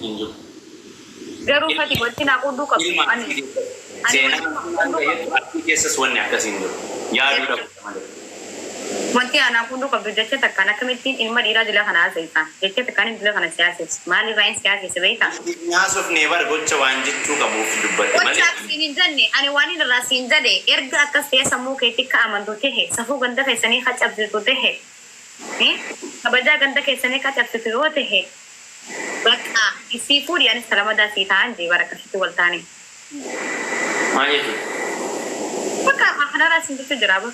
inju. Garuu fatii wanti naa qunduu qabu. Seenaan artii keessas wanni akkasiin jiru. Yaaduu dhabu malee. Wanti aanaa qunduu qabdu jecha takkaan akkamittiin ilma dhiiraa dila kana haasa'isa. Jecha takkaan dila kana siyaasessa. Maali baay'een siyaasessa beektaa? Nyaasuuf neebar gocha waan jechuu qabuuf dubbatte malee. Gocha siin hin jenne ani waan hin irraa siin jedhe erga akkas ta'e sammuu keetti akka amantu tahe safuu ganda keessanii qaccabsitu tahe kabajaa ganda keessanii qaccabsitu yoo tahe bakka isii fuudhii anis kalamadaa sii ta'an jee bara akkasitti wal taane. Maal jechuudha? Bakka kanarraa siin jechuu jira ba.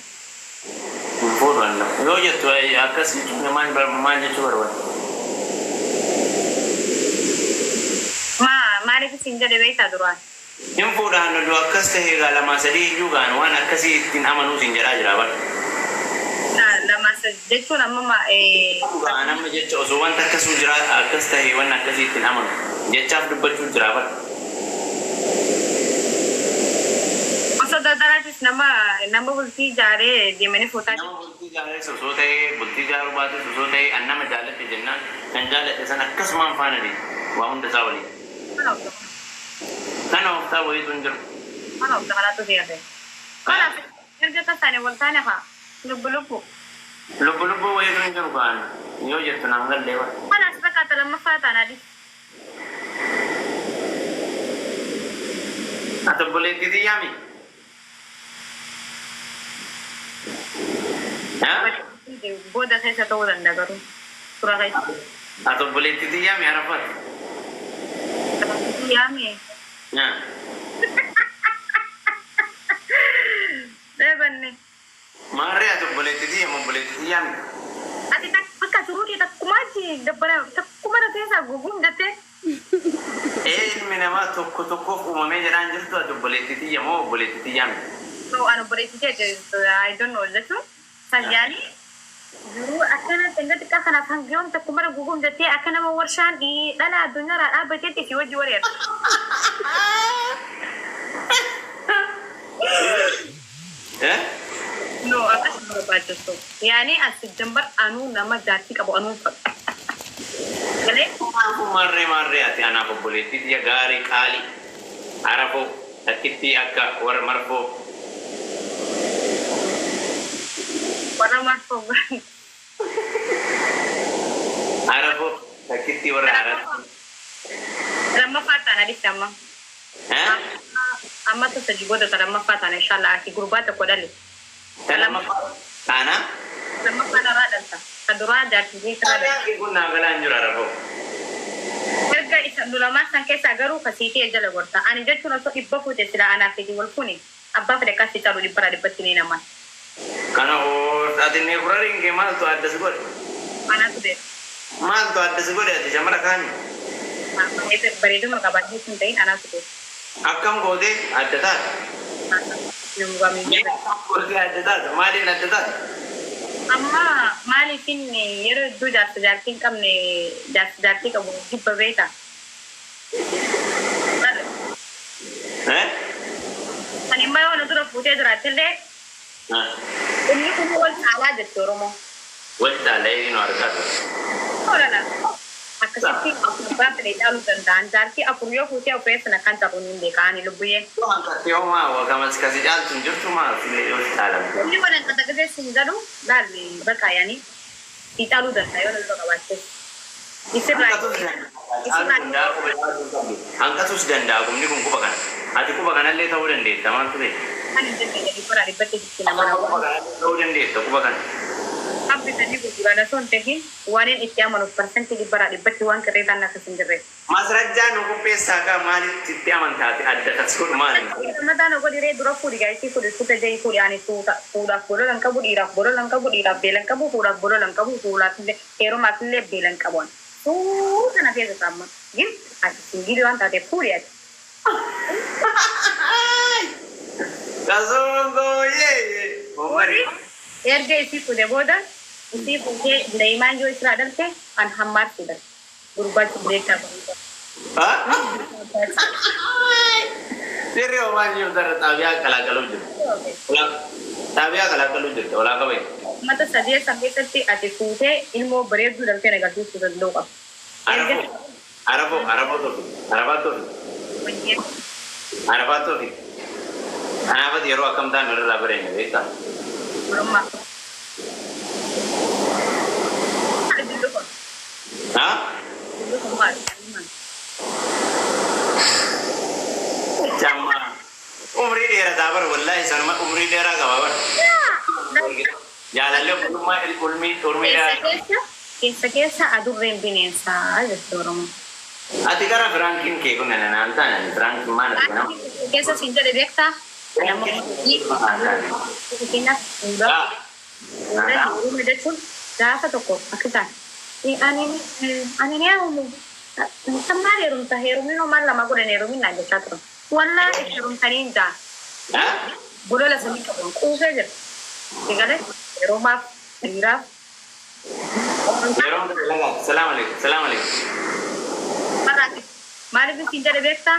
Fuudhan la. Yoo jettu akkasitti maal jechuu barbaada? Maaliif siin jedhe beektaa duraan? Hin fuudhaan lolu akkas tahee gaa lamaa sadii iyyuu gaan waan akkasii ittiin amanuu siin jedhaa jira bara. Lamaa sadii jechuun amma Gaan amma jecha osoo wanta akkasuu jira akkas tahee waan akkasii ittiin amanu jechaaf dubbachuu jira bara. Osoo dararaatis nama bultii ijaaree deemanii fuutaa Nama bultii ijaaree osoo ta'ee bultii ijaaruu baatus osoo ta'ee an nama jaallatte jennaan kan jaallatte san akkasumaan faana deema waa hunda isaa waliin. Kana oftaa wayitu hin jiru. Mana oftaa kanaatu seerre. Kanaaf erga tasaane wal taane haa lubbu. Lubbu wayitu hin jiru gaan yoo jettu naan gallee bara. Kanaaf fakkaata lammaffaa taanaadhi. Ati obboleettii xiyyaami? Booda keessa ta'uu danda'a garuu. Suura keessa. Ati obboleettii xiyyaami Arafaat? Xiyyaami. Beebanne. Maarree ati obboleettii xiyyaami? Ati bakka turuutii takkumaatti dabbala takkuma rafeessaa guguun jettee. Ilmi namaa tokkoof uumamee jedhaan jirtu ati obboleettii xiyya moo obboleettii xiyyaami? No, ani obboleettii I don't know jechuun sayyaanii jiruu akkana xiqqaa xiqqaa kanaaf hangiyoon takkuma guguun jettee akka nama warshaan dhala addunyaarraa dhaabbateetti si wajji wareera. No, akkas barbaachisu. Yaani as jambar anuu nama jaartii qabu anuu fa'a. Galee? Maarree ati anaaf obboleettii xiyya gaarii qaalii arafoo takkitti akka warra marfoo. Warra marfoo gaarii. Arafoo takkitti warra arafoo. Lammaffaa taana dhifte amma. Amma tusa jigoota lammaffaa taana inshallah ati gurbaa tokko dhalle. Lammaffaa taana? Lammaffaa dharaa dhalta. Ka duraa jaartii jeetirra dhalta. Taanaa kun naa galaan jiru arafoo. Erga isa lulamaa san keessaa garuu kasiitee jala gorta. Ani jechuun osoo dhibba fuute sila anaaf fedhi wal fuuni. Abbaa fedhe akkasii caalu dhibbarraa dhibbatti ni namaan. Kana ati ne furariin kee maaltu adda si godhe? Anaatu beeku. Maaltu adda si godhe ati shamara kaani? Bareeduma qabaatee sun ta'in anaatu beeku. Akkam gootee adda taate? Gootee adda taate maaliin adda taate? Amma maaliifin yeroo iddoo jaartii hin qabne jaartii qabu jibba beektaa? Kan immoo yoo dura fuutee jiraattillee inni kun wal caalaa jechuun Oromoo. Wal caalaa eenyu argaa ture? Oolala. Akkasitti abbaa fedhee caaluu danda'an jaartii afur yoo fuutee of eessana kan ta'uun hin beekaani Lubbiyyee. Waan kattee homaa wagamas kasi caaltu hin jirtu maa filee yoo caalan. Inni waan akka dhageessu hin jedhu laalli bakka yaanii si caaluu danda'a yoo lolba qabaatte. Hanqatus danda'a kumni kun quba kana. Ati quba kanallee ta'uu dandeetta maaltu beekta? Kan hin dandeenye dhibbaraa dhibbatti jirti nama ta'uu dandeetta quba kana. Abditanii gurguran osoo hin tahin waan itti amanuuf parsantii dhibbaraa dhibbatti waan qirreetaan akkas hin jirre. Masrajjaa nu qopheessaa kaa maalitti itti amantaati adda tasgoon maali? Mataan ogo diree dura fuudhi gaayittii fuudhi fuuta jayii fuudhi ani fuudhaaf bololan qabu dhiiraaf bololan qabu dhiiraaf beelan qabu fuudhaaf bololan qabu fuudhaaf heerumaaf illee beelan qabu. Fuuta na keessa saamma. Gin ati singili waan taatee fuudhi ati. Kasongoo yee. Omari. Erga isii fuudhe booda isii fuudhee daa'imaan yoo isirraa dhalte an hammaat fuudhan. Gurbaachi beekaa bareeda. Sirri homaan jiru dara xaabiyaa qalaqaluu jiru. Xaabiyaa qalaqaluu jirti olaa qabee. Mata sadii san keessatti ati fuutee ilmoo bareedduu dhaltee agarsiisuu danda'u qaba. Arabo tuh. Wajjir. Araba tuh. Kenapa dia ruang kamdan merah berani beta? Rumah. Ada dulu kok. Hah? Dulu kemar. Cama. Umri dia dabar wallahi sama umri dia kawan. Jalan lu rumah ulmi dia. Keessa adurreen bineensaa jechuudha. Ati gara Franklin ke kuna nananta na Franklin mana kana? Keessa siin jedhe beektaa? Nama keenyaaf fuula jechuun gaafa tokko akka ani ni haamu sammaa heerumni homaan lama godhan heerumin naan jechaa tura. Wallaa heerumtanii hin jaa. Bolola samii qabuun quufee jira. Egalee heerumaaf dhiiraaf. Salam alaikum. Maaliif siin jedhe beektaa?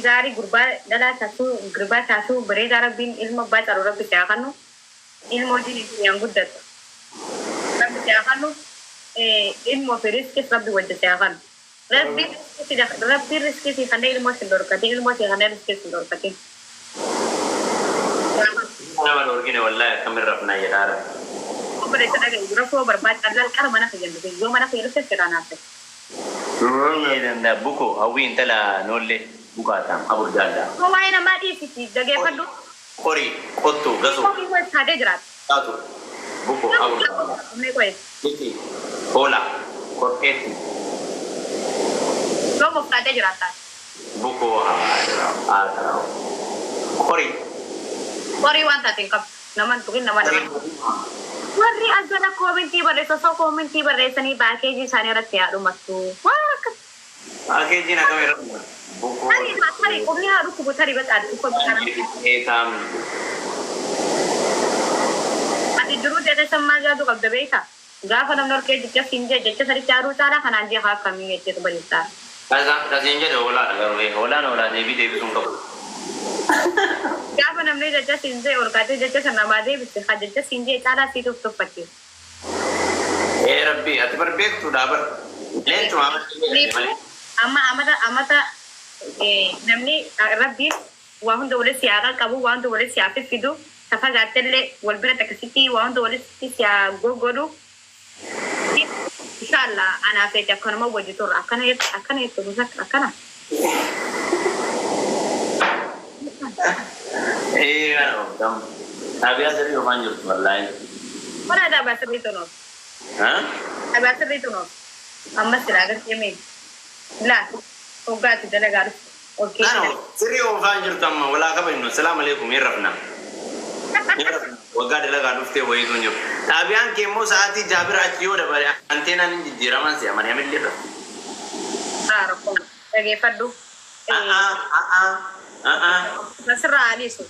Gaarii gurbaa dhalaa taasuu bareedaa rabbiin ilma abbaa caaluu rabbi siyaa kannu ilma hojiin ittiin guddatu. Rabbi siyaa kannu ilma ofii riskis rabbi wajja siyaa kannu. Rabbi riskis kanneen ilma siin dorkatin ilma siin kanneen riskis siin dorkatin. Nama dorgine wallahi kamir rafna jedhaara. Obbolee sana gadi rafuu barbaacha lalqara mana fayyadu yoo mana fayyadu fedhaan hafe. Da buku hawwi intala nolle bukatam abur jalla. Waa'ee namaa dhiisiti dhageeffadhu. Qori qottu gasu. Qorii wal taatee jiraata. Taatu buku abur. Mee qoye. Kiti hola korketti. Yoo moftaatee jiraata. Buku haadha. Qorii waan taateen qabu. Naman tuqin nama. Warri ajjala koomintii barreessa osoo koomintii barreessanii baakeejii isaanii irratti yaadumatu. Waa akkas. Baakeejii na kamera. Buku. Tarii qubni haa dhukkubu tarii baxaadha. Dhukkubu kana. Eetam. Ati duruu deedeessan maal yaadu qabda beektaa? Gaafa namni ol kee jecha finjee jecha sadicha yaaduu caalaa kanaan jee haa akkamii jecheetu barreessaa. Kasiin jedhe hoolaadha garuu hoolaa deebisuun qabu. Gaafa namni jecha finjee ol kaatee jecha sana namaa deebiste haa jecha finjee caalaa siituuf tuffatte. Rabbi ati barbeektu dhaabar. Amata namni rabbiin waa hunda walitti siyaa qabu waa hunda walitti siyaa fiffidu safa gaattellee wal bira takkasitti waa hunda walitti siyaa goggodu. Inshallah anaa feete akkanuma wajji turra akkana jettu akkana. Abia sirrii yookaan jirtu wallahi. Mana ada abaa sirriitu nuuf. Abaa sirriitu nuuf. Ammas silaa agartee mee. Laa hoggaatti dalagaa dhufu. Sirrii yookaan jirtu amma walaa qaba innu salaamu alaikum hin rafna. Waggaa dalagaa dhuftee wayiitu hin jiru. Xaabiyaan kee immoo sa'aatii jaabira achii yoo dabale anteenaan hin jijjiiraman si'a mana hamillee irra. Rakkoo dhageeffadhu. Asirraa aliisu.